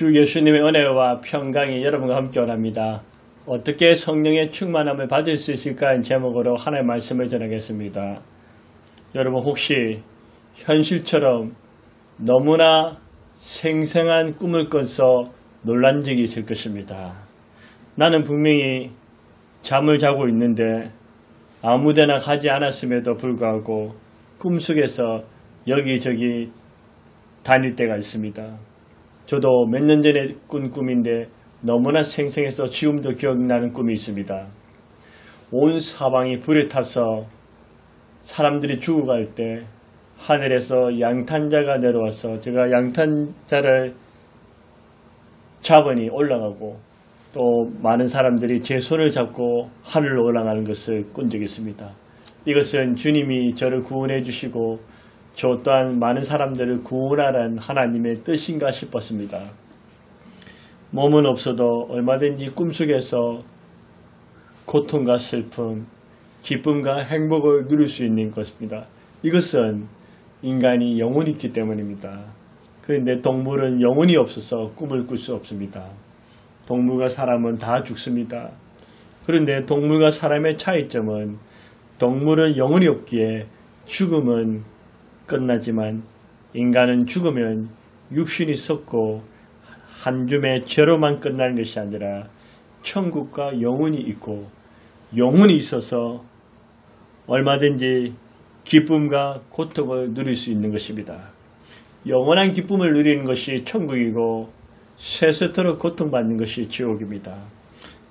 주 예수님의 은혜와 평강이 여러분과 함께 원합니다. 어떻게 성령의 충만함을 받을 수 있을까 하는 제목으로 하나님의 말씀을 전하겠습니다. 여러분 혹시 현실처럼 너무나 생생한 꿈을 꿔서 놀란 적이 있을 것입니다. 나는 분명히 잠을 자고 있는데 아무데나 가지 않았음에도 불구하고 꿈속에서 여기저기 다닐 때가 있습니다. 저도 몇 년 전에 꾼 꿈인데 너무나 생생해서 지금도 기억나는 꿈이 있습니다. 온 사방이 불에 타서 사람들이 죽어갈 때 하늘에서 양탄자가 내려와서 제가 양탄자를 잡으니 올라가고 또 많은 사람들이 제 손을 잡고 하늘로 올라가는 것을 꾼 적이 있습니다. 이것은 주님이 저를 구원해 주시고 저 또한 많은 사람들을 구원하라는 하나님의 뜻인가 싶었습니다. 몸은 없어도 얼마든지 꿈속에서 고통과 슬픔, 기쁨과 행복을 누릴 수 있는 것입니다. 이것은 인간이 영혼이 있기 때문입니다. 그런데 동물은 영혼이 없어서 꿈을 꿀 수 없습니다. 동물과 사람은 다 죽습니다. 그런데 동물과 사람의 차이점은 동물은 영혼이 없기에 죽음은 끝나지만 인간은 죽으면 육신이 썩고 한 줌의 죄로만 끝나는 것이 아니라 천국과 영혼이 있고 영혼이 있어서 얼마든지 기쁨과 고통을 누릴 수 있는 것입니다. 영원한 기쁨을 누리는 것이 천국이고 세세토록 고통받는 것이 지옥입니다.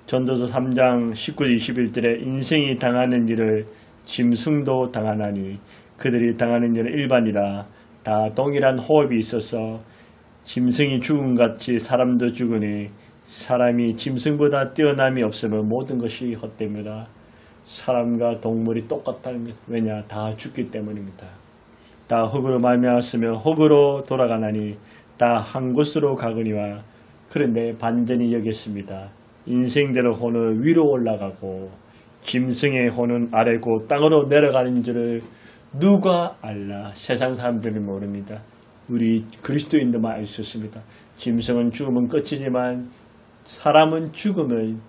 전도서 3장 19, 21절에 인생이 당하는 일을 짐승도 당하나니 그들이 당하는 일은 일반이라 다 동일한 호흡이 있어서 짐승이 죽음같이 사람도 죽으니 사람이 짐승보다 뛰어남이 없으면 모든 것이 헛됩니다. 사람과 동물이 똑같다는 것. 왜냐? 다 죽기 때문입니다. 다 흙으로 말미암았으며 흙으로 돌아가나니 다 한 곳으로 가거니와 그런데 반전이 여기 있습니다. 인생대로 혼은 위로 올라가고 짐승의 혼은 아래고 땅으로 내려가는 줄을 누가 알라? 세상 사람들은 모릅니다. 우리 그리스도인들만 알 수 있습니다. 짐승은 죽으면 끝이지만 사람은 죽으면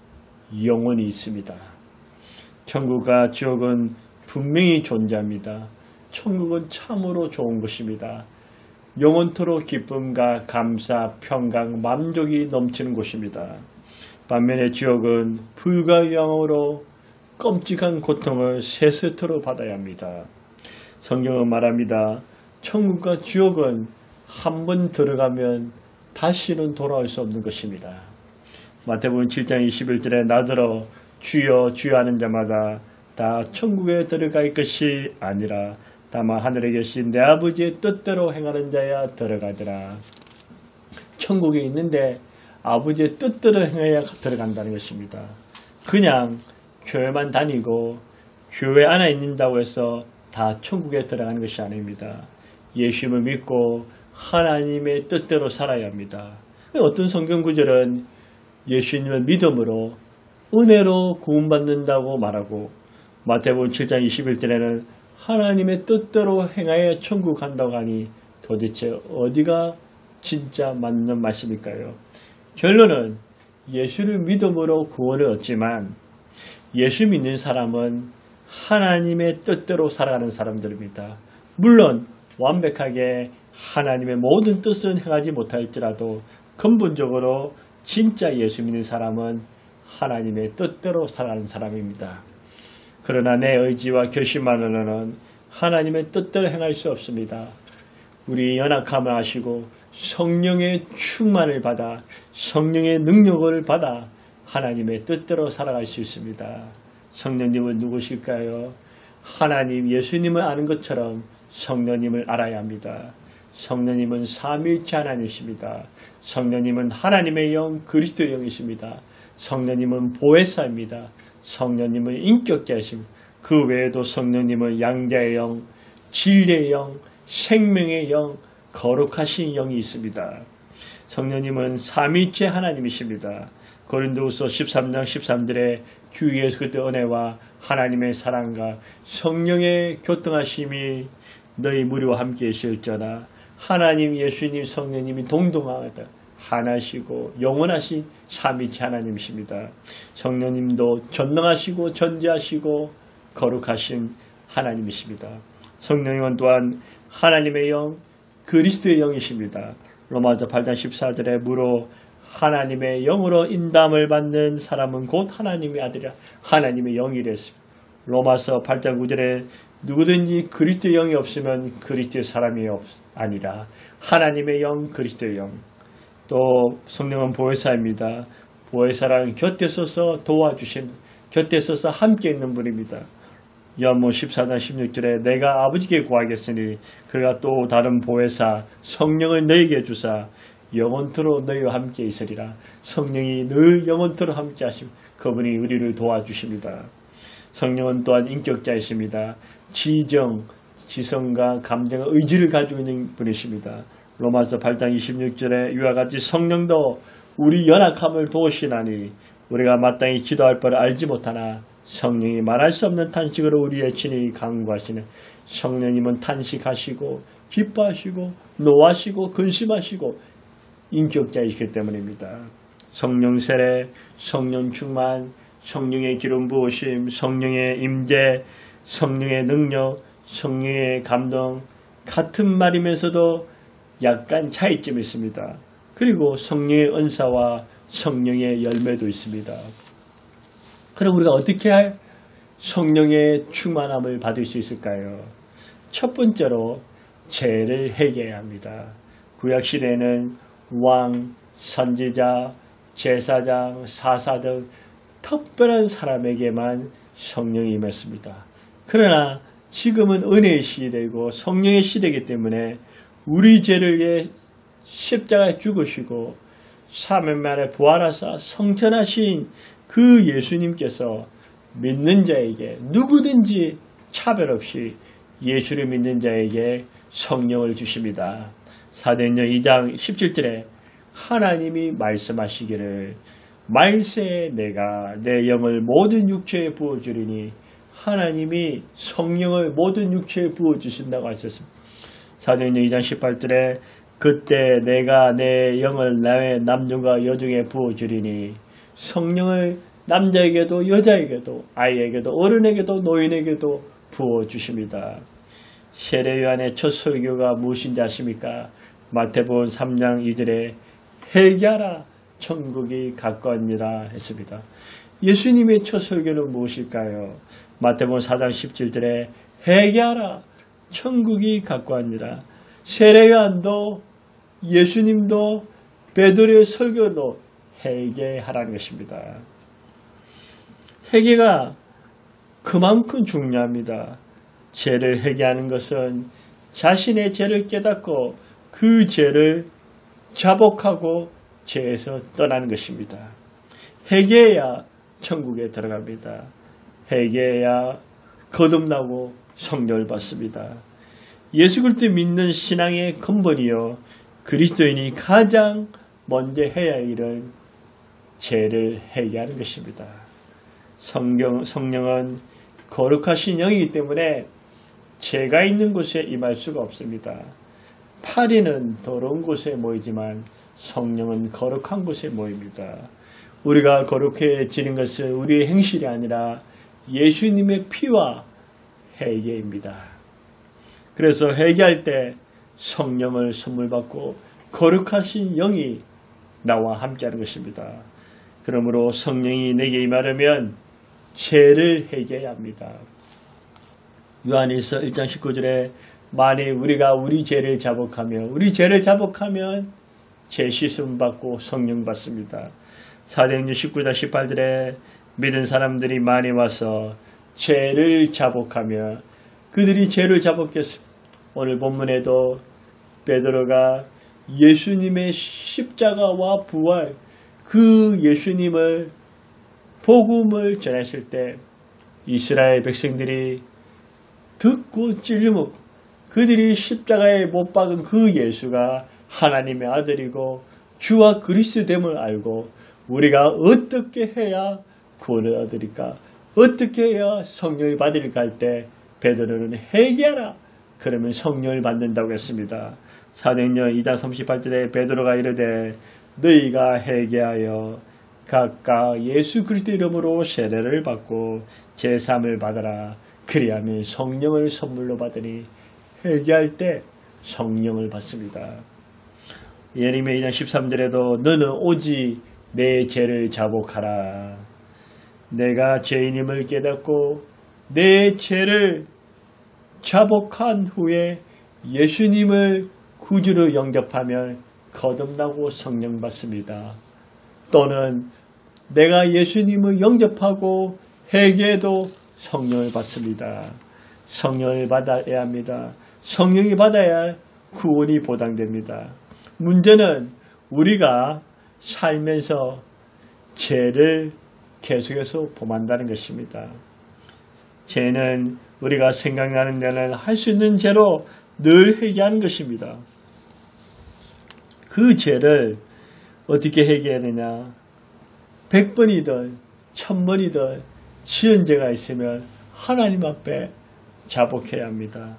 영원히 있습니다. 천국과 지옥은 분명히 존재합니다. 천국은 참으로 좋은 것입니다. 영원토록 기쁨과 감사, 평강, 만족이 넘치는 곳입니다. 반면에 지옥은 불과 영으로 끔찍한 고통을 세세토록 받아야 합니다. 성경은 말합니다. 천국과 지옥은 한 번 들어가면 다시는 돌아올 수 없는 것입니다. 마태복음 7장 21절에 나더러 주여 주여 하는 자마다 다 천국에 들어갈 것이 아니라 다만 하늘에 계신 내 아버지의 뜻대로 행하는 자야 들어가더라. 천국에 있는데 아버지의 뜻대로 행해야 들어간다는 것입니다. 그냥 교회만 다니고 교회 안에 있는다고 해서 다 천국에 들어가는 것이 아닙니다. 예수님을 믿고 하나님의 뜻대로 살아야 합니다. 어떤 성경 구절은 예수님을 믿음으로 은혜로 구원받는다고 말하고 마태복음 7장 21절에는 하나님의 뜻대로 행하여 천국 간다고 하니 도대체 어디가 진짜 맞는 말씀일까요? 결론은 예수를 믿음으로 구원을 얻지만 예수 믿는 사람은 하나님의 뜻대로 살아가는 사람들입니다. 물론 완벽하게 하나님의 모든 뜻은 행하지 못할지라도 근본적으로 진짜 예수 믿는 사람은 하나님의 뜻대로 살아가는 사람입니다. 그러나 내 의지와 결심만으로는 하나님의 뜻대로 행할 수 없습니다. 우리 연약함을 아시고 성령의 충만을 받아 성령의 능력을 받아 하나님의 뜻대로 살아갈 수 있습니다. 성령님은 누구실까요? 하나님 예수님을 아는 것처럼 성령님을 알아야 합니다. 성령님은 삼위일체 하나님이십니다. 성령님은 하나님의 영, 그리스도의 영이십니다. 성령님은 보혜사입니다. 성령님은 인격자이십니다. 그 외에도 성령님은 양자의 영, 진리의 영, 생명의 영, 거룩하신 영이 있습니다. 성령님은 삼위일체 하나님이십니다. 고린도후서 13장 13절에 주 예수 그리스도의 은혜와 하나님의 사랑과 성령의 교통하심이 너희 무리와 함께 있을지어다. 하나님, 예수님, 성령님이 동동하다. 하나시고 영원하신 삼위체 하나님이십니다. 성령님도 전능하시고 전지하시고 거룩하신 하나님이십니다. 성령님은 또한 하나님의 영, 그리스도의 영이십니다. 로마서 8장 14절에 무로 하나님의 영으로 인담을 받는 사람은 곧 하나님의 아들이라 하나님의 영이랬습니다. 로마서 8장 9절에 누구든지 그리스도의 영이 없으면 그리스도의 사람이 아니라 하나님의 영, 그리스도의 영. 또 성령은 보혜사입니다. 보혜사라는 곁에 서서 도와주신, 곁에 서서 함께 있는 분입니다. 요한복음 14장 16절에 내가 아버지께 구하겠으니 그가 또 다른 보혜사 성령을 너희에게 주사 영원토록 너희와 함께 있으리라. 성령이 늘 영원토록 함께 하시며 그분이 우리를 도와주십니다. 성령은 또한 인격자이십니다. 지정, 지성과 감정과 의지를 가지고 있는 분이십니다. 로마서 8장 26절에 이와 같이 성령도 우리 연약함을 도우시나니 우리가 마땅히 기도할 바를 알지 못하나 성령이 말할 수 없는 탄식으로 우리의 친히 간구하시는 성령님은 탄식하시고 기뻐하시고 노하시고 근심하시고 인격자이시기 때문입니다. 성령 세례, 성령 충만, 성령의 기름 부으심, 성령의 임재, 성령의 능력, 성령의 감동 같은 말이면서도 약간 차이점이 있습니다. 그리고 성령의 은사와 성령의 열매도 있습니다. 그럼 우리가 어떻게 할 성령의 충만함을 받을 수 있을까요? 첫 번째로 죄를 회개해야 합니다. 구약시대에는 왕, 선지자, 제사장, 사사 등 특별한 사람에게만 성령이 임했습니다. 그러나 지금은 은혜의 시대이고 성령의 시대이기 때문에 우리 죄를 위해 십자가에 죽으시고 3일 만에 부활하사 성천하신 그 예수님께서 믿는 자에게 누구든지 차별 없이 예수를 믿는 자에게 성령을 주십니다. 사도행전 2장 17절에 하나님이 말씀하시기를 말세에 내가 내 영을 모든 육체에 부어주리니 하나님이 성령을 모든 육체에 부어주신다고 하셨습니다. 사도행전 2장 18절에 그때 내가 내 영을 나의 남중과 여중에 부어주리니 성령을 남자에게도 여자에게도 아이에게도 어른에게도 노인에게도 부어주십니다. 세례 요한의 첫 설교가 무엇인지 아십니까? 마태복음 3장 2절에 회개하라 천국이 가까우니라 했습니다. 예수님의 첫 설교는 무엇일까요? 마태복음 4장 17절에 회개하라 천국이 가까우니라. 세례 요한도 예수님도 베드로의 설교도 회개하라는 것입니다. 회개가 그만큼 중요합니다. 죄를 회개하는 것은 자신의 죄를 깨닫고 그 죄를 자복하고 죄에서 떠나는 것입니다. 회개해야 천국에 들어갑니다. 회개해야 거듭나고 성령을 받습니다. 예수 그리스도 믿는 신앙의 근본이요 그리스도인이 가장 먼저 해야 할 일은 죄를 회개하는 것입니다. 성령은 거룩하신 영이기 때문에 죄가 있는 곳에 임할 수가 없습니다. 파리는 더러운 곳에 모이지만 성령은 거룩한 곳에 모입니다. 우리가 거룩해지는 것은 우리의 행실이 아니라 예수님의 피와 회개입니다. 그래서 회개할 때 성령을 선물 받고 거룩하신 영이 나와 함께하는 것입니다. 그러므로 성령이 내게 임하려면 죄를 회개해야 합니다. 요한일서 1장 19절에 만일 우리가 우리 죄를 자복하면 죄 씻음 받고 성령 받습니다. 사도행전 19장 18절에 믿은 사람들이 많이 와서 죄를 자복하며 그들이 죄를 자복했습니다. 오늘 본문에도 베드로가 예수님의 십자가와 부활 그 예수님을 복음을 전했을 때 이스라엘 백성들이 듣고 찔림먹고 그들이 십자가에 못 박은 그 예수가 하나님의 아들이고 주와 그리스도됨을 알고 우리가 어떻게 해야 구원을 얻으리까? 어떻게 해야 성령을 받으리까 할 때 베드로는 회개하라. 그러면 성령을 받는다고 했습니다. 사도행전 2장 38절에 베드로가 이르되 너희가 회개하여 각각 예수 그리스도 이름으로 세례를 받고 제사함을 받아라. 그리하면 성령을 선물로 받으니 회개할 때 성령을 받습니다. 예레미야 2장 13절에도 너는 오직 내 죄를 자복하라. 내가 죄인임을 깨닫고 내 죄를 자복한 후에 예수님을 구주로 영접하면 거듭나고 성령 받습니다. 또는 내가 예수님을 영접하고 회개해도 성령을 받습니다. 성령을 받아야 합니다. 성령이 받아야 구원이 보장됩니다. 문제는 우리가 살면서 죄를 계속해서 범한다는 것입니다. 죄는 우리가 생각나는 데는 할 수 있는 죄로 늘 회개하는 것입니다. 그 죄를 어떻게 회개해야 되냐? 100번이든 1000번이든 지은 죄가 있으면 하나님 앞에 자복해야 합니다.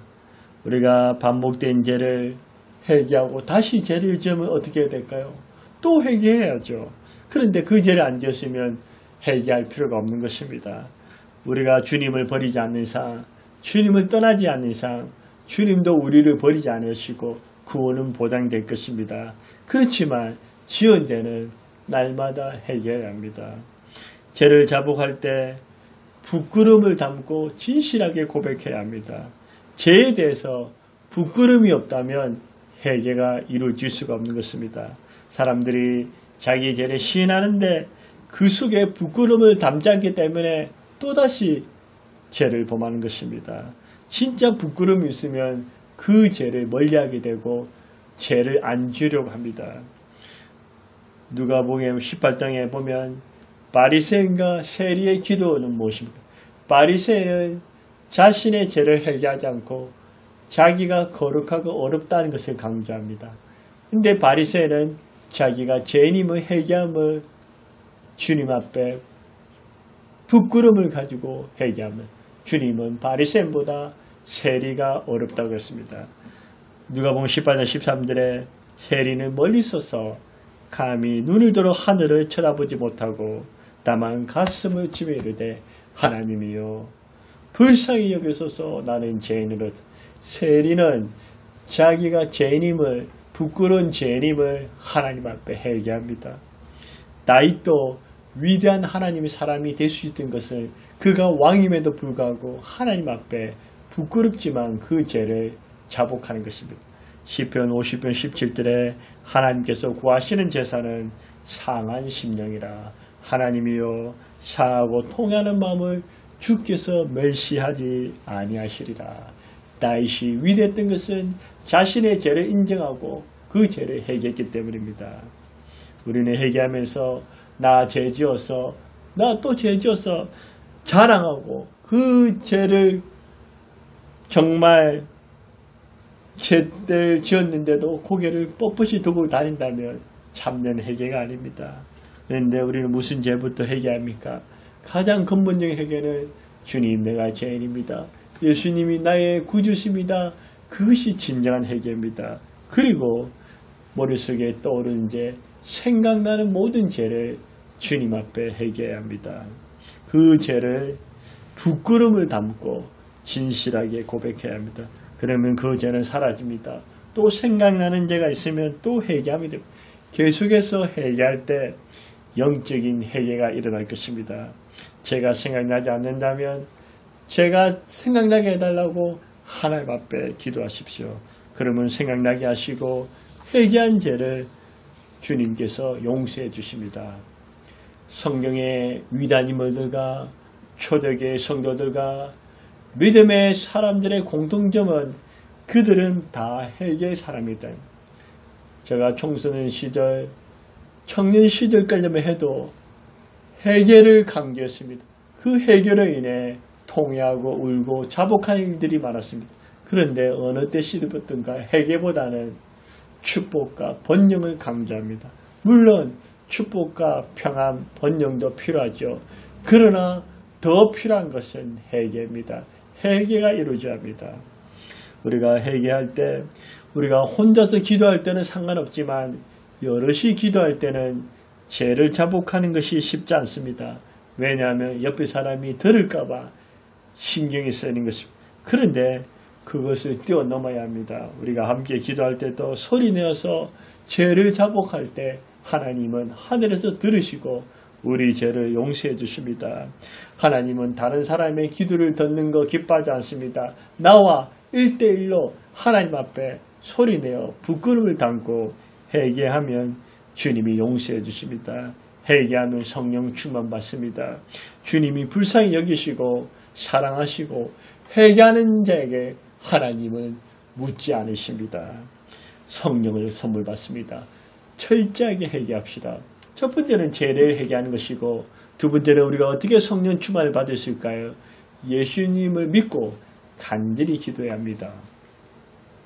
우리가 반복된 죄를 회개하고 다시 죄를 지으면 어떻게 해야 될까요? 또 회개해야죠. 그런데 그 죄를 안 지었으면 회개할 필요가 없는 것입니다. 우리가 주님을 버리지 않는 이상, 주님을 떠나지 않는 이상 주님도 우리를 버리지 않으시고 구원은 보장될 것입니다. 그렇지만 지은 죄는 날마다 해결해야 합니다. 죄를 자복할 때 부끄러움을 담고 진실하게 고백해야 합니다. 죄에 대해서 부끄러움이 없다면 회개가 이루어질 수가 없는 것입니다. 사람들이 자기 죄를 시인하는데 그 속에 부끄러움을 담지 않기 때문에 또다시 죄를 범하는 것입니다. 진짜 부끄러움이 있으면 그 죄를 멀리하게 되고 죄를 안 지으려고 합니다. 누가복음 18장에 보면 바리새인과 세리의 기도는 무엇입니까? 바리새인은 자신의 죄를 회개하지 않고 자기가 거룩하고 어렵다는 것을 강조합니다. 근데 바리새인은 자기가 죄인임을 회개함을 주님 앞에 부끄러움을 가지고 회개하면 주님은 바리새인보다 세리가 어렵다고 했습니다. 누가복음 18장 13절에 세리는 멀리 서서 감히 눈을 들어 하늘을 쳐다보지 못하고 다만 가슴을 치며 이르되 하나님이여 불쌍히 여기소서 나는 죄인으로. 세리는 자기가 죄인임을 부끄러운 죄인임을 하나님 앞에 회개합니다. 다윗도 위대한 하나님의 사람이 될 수 있던 것을 그가 왕임에도 불구하고 하나님 앞에 부끄럽지만 그 죄를 자복하는 것입니다. 시편 50편 17절에 하나님께서 구하시는 제사는 상한 심령이라. 하나님이여 사하고 통하는 마음을 주께서 멸시하지 아니하시리라. 다윗이 위대했던 것은 자신의 죄를 인정하고 그 죄를 회개했기 때문입니다. 우리는 회개하면서 나 죄 지었어, 나 또 죄 지었어 자랑하고 그 죄를 정말 죄를 지었는데도 고개를 뻣뻣이 두고 다닌다면 참된 회개가 아닙니다. 그런데 우리는 무슨 죄부터 회개합니까? 가장 근본적인 회개는 주님 내가 죄인입니다. 예수님이 나의 구주십니다. 그것이 진정한 회개입니다. 그리고 머릿속에 떠오르는 죄, 생각나는 모든 죄를 주님 앞에 회개해야 합니다. 그 죄를 부끄러움을 담고 진실하게 고백해야 합니다. 그러면 그 죄는 사라집니다. 또 생각나는 죄가 있으면 또 회개하면 됩니다. 계속해서 회개할 때 영적인 회개가 일어날 것입니다. 죄가 생각나지 않는다면 죄가 생각나게 해달라고 하나님 앞에 기도하십시오. 그러면 생각나게 하시고 회개한 죄를 주님께서 용서해 주십니다. 성경의 위대한 인물들과 초대교회 성도들과 믿음의 사람들의 공통점은 그들은 다 회개의 사람이다. 제가 청소년 시절, 청년 시절까지만 해도 회개를 강조했습니다. 그 회개로 인해 통회하고 울고 자복하는 일들이 많았습니다. 그런데 어느 때 시대부터인가 회개보다는 축복과 번영을 강조합니다. 물론 축복과 평안, 번영도 필요하죠. 그러나 더 필요한 것은 회개입니다. 회개가 이루어져야 합니다. 우리가 회개할 때 우리가 혼자서 기도할 때는 상관없지만 여럿이 기도할 때는 죄를 자복하는 것이 쉽지 않습니다. 왜냐하면 옆에 사람이 들을까봐 신경이 쓰이는 것입니다. 그런데 그것을 뛰어넘어야 합니다. 우리가 함께 기도할 때도 소리내어서 죄를 자복할 때 하나님은 하늘에서 들으시고 우리 죄를 용서해 주십니다. 하나님은 다른 사람의 기도를 듣는 거 기뻐하지 않습니다. 나와 1대1로 하나님 앞에 소리내어 부끄러움을 담고 회개하면 주님이 용서해 주십니다. 회개하면 성령 충만 받습니다. 주님이 불쌍히 여기시고 사랑하시고 회개하는 자에게 하나님은 묻지 않으십니다. 성령을 선물 받습니다. 철저하게 회개합시다. 첫 번째는 죄를 회개하는 것이고 두 번째는 우리가 어떻게 성령 충만을 받을 수 있을까요? 예수님을 믿고 간절히 기도해야 합니다.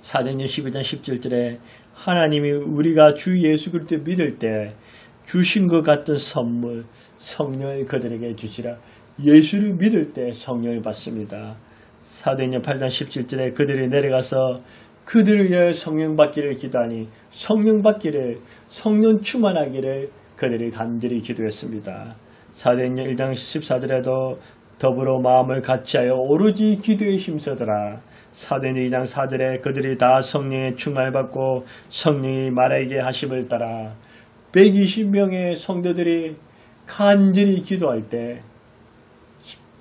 사도행전 12장 17절에 하나님이 우리가 주 예수 그리스도를 믿을 때 주신 것 같은 선물 성령을 그들에게 주시라. 예수를 믿을 때 성령을 받습니다. 사도행전 8장 17절에 그들이 내려가서 그들을 위하여 성령 받기를 기도하니 성령 받기를 성령 충만하기를 그들이 간절히 기도했습니다. 사도행전 1장 14절에도 더불어 마음을 같이하여 오로지 기도에 힘쓰더라. 사도행전 2장 4절에 그들이 다 성령의 충만을 받고 성령이 말하게 하심을 따라 120명의 성도들이 간절히 기도할 때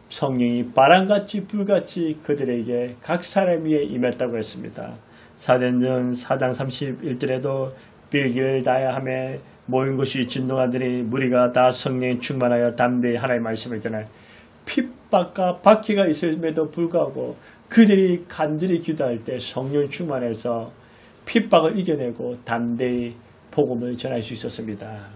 성령이 바람같이 불같이 그들에게 각 사람 위에 임했다고 했습니다. 사도행전 4장 31절에도 빌기를 다하여 하며 모인 곳이 진동하더니 무리가 다 성령에 충만하여 담대히 하나님의 말씀을 전하여 핍박과 박해가 있음에도 불구하고 그들이 간절히 기도할 때 성령 충만해서 핍박을 이겨내고 담대히 복음을 전할 수 있었습니다.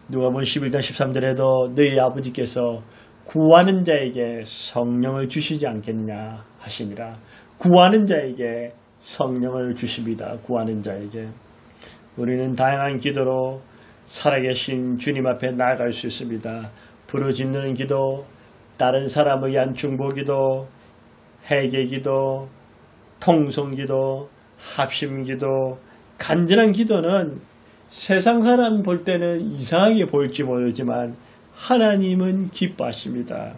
누가복음 11장 13절에도 너희 아버지께서 구하는 자에게 성령을 주시지 않겠느냐 하시니라. 구하는 자에게 성령을 주십니다. 구하는 자에게. 우리는 다양한 기도로 살아계신 주님 앞에 나아갈 수 있습니다. 부르짖는 기도, 다른 사람을 위한 중보기도, 회개기도, 통성기도, 합심기도, 간절한 기도는 세상 사람 볼 때는 이상하게 보일지 모르지만 하나님은 기뻐하십니다.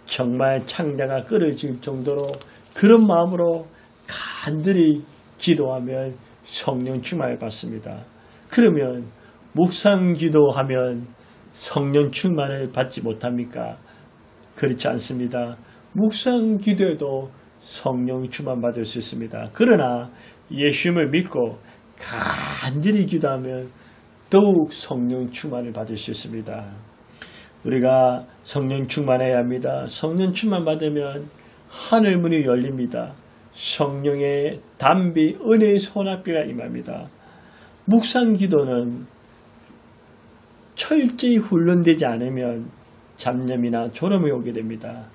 정말 창자가 끓어질 정도로 그런 마음으로 간절히 기도하면 성령 충만을 받습니다. 그러면 묵상 기도하면 성령 충만을 받지 못합니까? 그렇지 않습니다. 묵상 기도에도 성령 충만 받을 수 있습니다. 그러나 예수님을 믿고 간절히 기도하면 더욱 성령 충만을 받을 수 있습니다. 우리가 성령 충만해야 합니다. 성령 충만 받으면 하늘 문이 열립니다. 성령의 담비 은혜의 소낙비가 임합니다. 묵상 기도는 철저히 훈련되지 않으면 잡념이나 졸음이 오게 됩니다.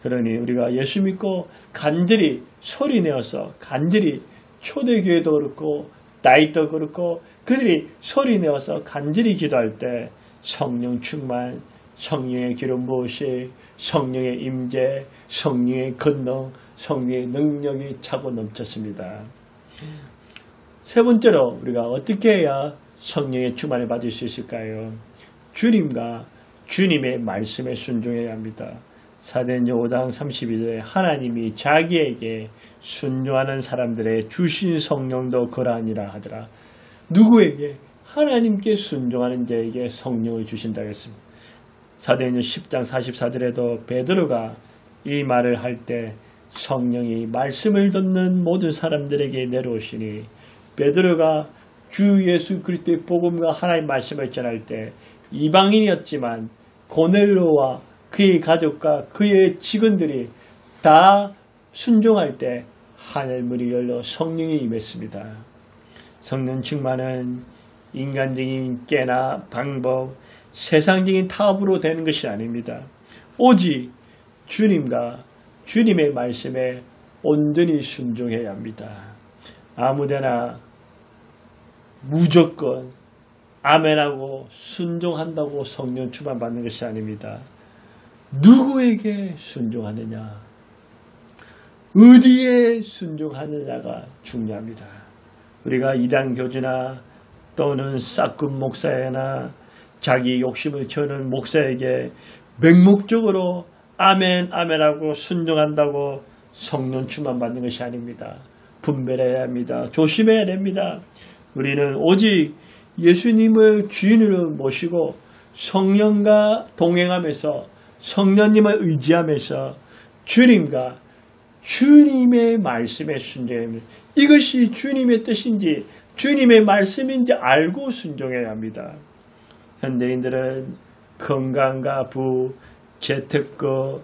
그러니 우리가 예수 믿고 간절히 소리내어서 간절히 초대교회도 그렇고 나이도 그렇고 그들이 소리내어서 간절히 기도할 때 성령 충만, 성령의 기름 부으심, 성령의 임재, 성령의 권능, 성령의 능력이 차고 넘쳤습니다. 세 번째로 우리가 어떻게 해야 성령의 충만을 받을 수 있을까요? 주님과 주님의 말씀에 순종해야 합니다. 사도행전 5장 32절에 하나님이 자기에게 순종하는 사람들의 주신 성령도 그러하니라 하더라. 누구에게? 하나님께 순종하는 자에게 성령을 주신다고 했습니다. 사도행전 10장 44절에도 베드로가 이 말을 할 때 성령이 말씀을 듣는 모든 사람들에게 내려오시니 베드로가 주 예수 그리스도의 복음과 하나님의 말씀을 전할 때 이방인이었지만 고넬로와 그의 가족과 그의 직원들이 다 순종할 때 하늘문이 열려 성령이 임했습니다. 성령 충만은 인간적인 깨나 방법, 세상적인 타협으로 되는 것이 아닙니다. 오직 주님과 주님의 말씀에 온전히 순종해야 합니다. 아무데나 무조건 아멘하고 순종한다고 성령 충만 받는 것이 아닙니다. 누구에게 순종하느냐, 어디에 순종하느냐가 중요합니다. 우리가 이단 교주나 또는 싹군 목사나 자기 욕심을 채우는 목사에게 맹목적으로 아멘 아멘하고 순종한다고 성령 충만 받는 것이 아닙니다. 분별해야 합니다. 조심해야 됩니다. 우리는 오직 예수님을 주인으로 모시고 성령과 동행하면서 성령님을 의지하면서 주님과 주님의 말씀에 순종합니다. 이것이 주님의 뜻인지 주님의 말씀인지 알고 순종해야 합니다. 현대인들은 건강과 부, 재테크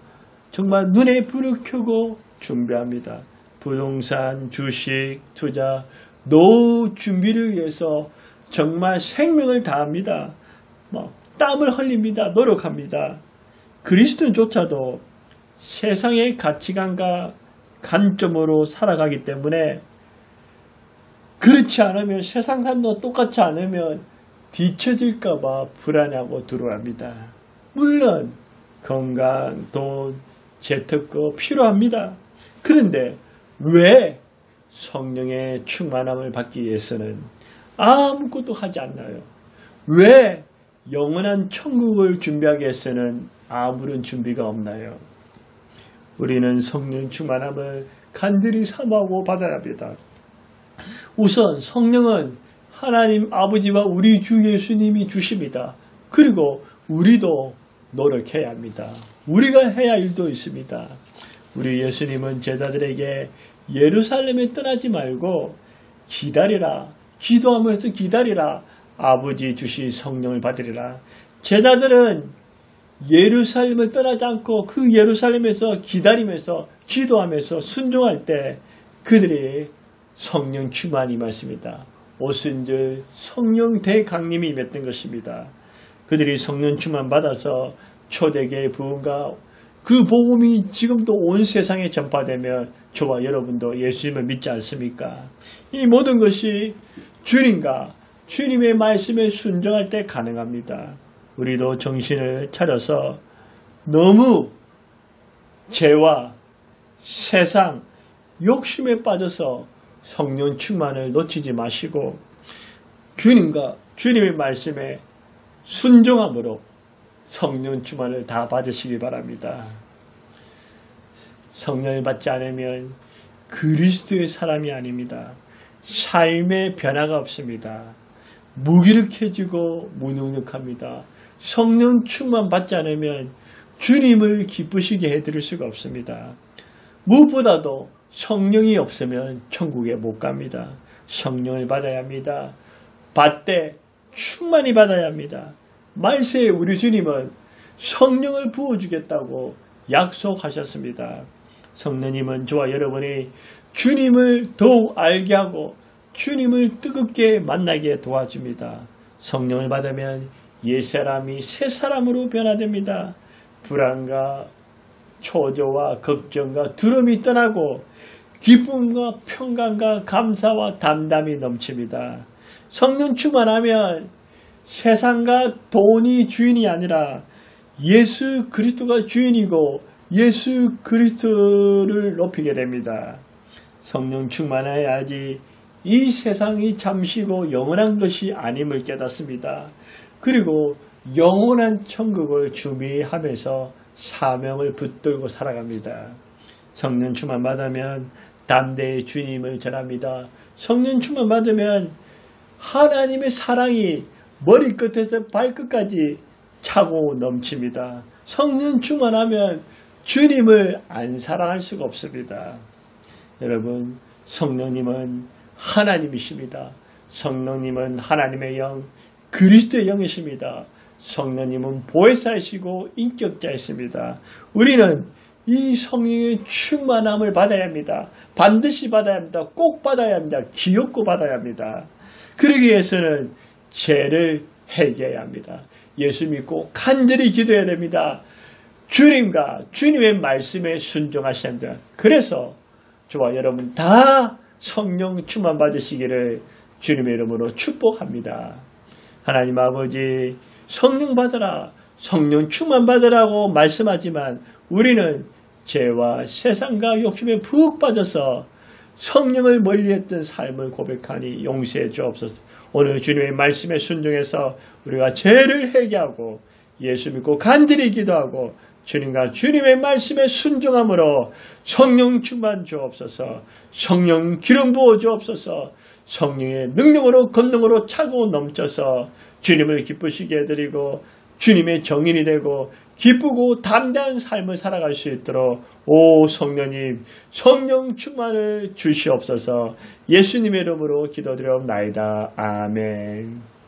정말 눈에 불을 켜고 준비합니다. 부동산, 주식, 투자, 노후 준비를 위해서 정말 생명을 다합니다. 땀을 흘립니다. 노력합니다. 그리스도인조차도 세상의 가치관과 관점으로 살아가기 때문에 그렇지 않으면 세상 사람도 똑같지 않으면 뒤처질까봐 불안하고 두려워합니다. 물론 건강, 돈, 재테크 필요합니다. 그런데 왜 성령의 충만함을 받기 위해서는 아무것도 하지 않나요? 왜 영원한 천국을 준비하기 위해서는 아무런 준비가 없나요? 우리는 성령 충만함을 간절히 사모하고 받아야 합니다. 우선 성령은 하나님 아버지와 우리 주 예수님이 주십니다. 그리고 우리도 노력해야 합니다. 우리가 해야 할 일도 있습니다. 우리 예수님은 제자들에게 예루살렘에 떠나지 말고 기다리라. 기도하면서 기다리라. 아버지 주신 성령을 받으리라. 제자들은 예루살렘을 떠나지 않고 그 예루살렘에서 기다리면서 기도하면서 순종할 때 그들이 성령 충만이 임했습니다. 오순절 성령 대강림이 임했던 것입니다. 그들이 성령 충만 받아서 초대교회 부흥과 그 복음이 지금도 온 세상에 전파되면 저와 여러분도 예수님을 믿지 않습니까? 이 모든 것이 주님과 주님의 말씀에 순종할 때 가능합니다. 우리도 정신을 차려서 너무 죄와 세상, 욕심에 빠져서 성령 충만을 놓치지 마시고 주님과 주님의 말씀에 순종함으로 성령 충만을 다 받으시기 바랍니다. 성령을 받지 않으면 그리스도의 사람이 아닙니다. 삶의 변화가 없습니다. 무기력해지고 무능력합니다. 성령 충만 받지 않으면 주님을 기쁘시게 해드릴 수가 없습니다. 무엇보다도 성령이 없으면 천국에 못 갑니다. 성령을 받아야 합니다. 받되 충만히 받아야 합니다. 말세에 우리 주님은 성령을 부어주겠다고 약속하셨습니다. 성령님은 저와 여러분이 주님을 더욱 알게 하고 주님을 뜨겁게 만나게 도와줍니다. 성령을 받으면 옛사람이 새사람으로 변화됩니다. 불안과 초조와 걱정과 두려움이 떠나고 기쁨과 평강과 감사와 담담이 넘칩니다. 성령 충만하면 세상과 돈이 주인이 아니라 예수 그리스도가 주인이고 예수 그리스도를 높이게 됩니다. 성령 충만해야지 이 세상이 잠시고 영원한 것이 아님을 깨닫습니다. 그리고 영원한 천국을 준비하면서 사명을 붙들고 살아갑니다. 성령 충만 받으면 담대히 주님을 전합니다. 성령 충만 받으면 하나님의 사랑이 머리끝에서 발끝까지 차고 넘칩니다. 성령 충만하면 주님을 안 사랑할 수가 없습니다. 여러분, 성령님은 하나님이십니다. 성령님은 하나님의 영, 그리스도의 영이십니다. 성령님은 보혜사이시고 인격자이십니다. 우리는 이 성령의 충만함을 받아야 합니다. 반드시 받아야 합니다. 꼭 받아야 합니다. 기엽고 받아야 합니다. 그러기 위해서는 죄를 해결해야 합니다. 예수 믿고 간절히 기도해야 됩니다. 주님과 주님의 말씀에 순종하셔야 합니다. 그래서 저와 여러분 다 성령 충만 받으시기를 주님의 이름으로 축복합니다. 하나님 아버지, 성령 받으라, 성령 충만 받으라고 말씀하지만 우리는 죄와 세상과 욕심에 푹 빠져서 성령을 멀리했던 삶을 고백하니 용서해 주옵소서. 오늘 주님의 말씀에 순종해서 우리가 죄를 회개하고 예수 믿고 간절히 기도하고 주님과 주님의 말씀에 순종함으로 성령 충만 주옵소서. 성령 기름 부어 주옵소서. 성령의 능력으로 권능으로 차고 넘쳐서 주님을 기쁘시게 해드리고 주님의 정인이 되고 기쁘고 담대한 삶을 살아갈 수 있도록 오 성령님 성령 충만을 주시옵소서. 예수님의 이름으로 기도드려옵나이다. 아멘.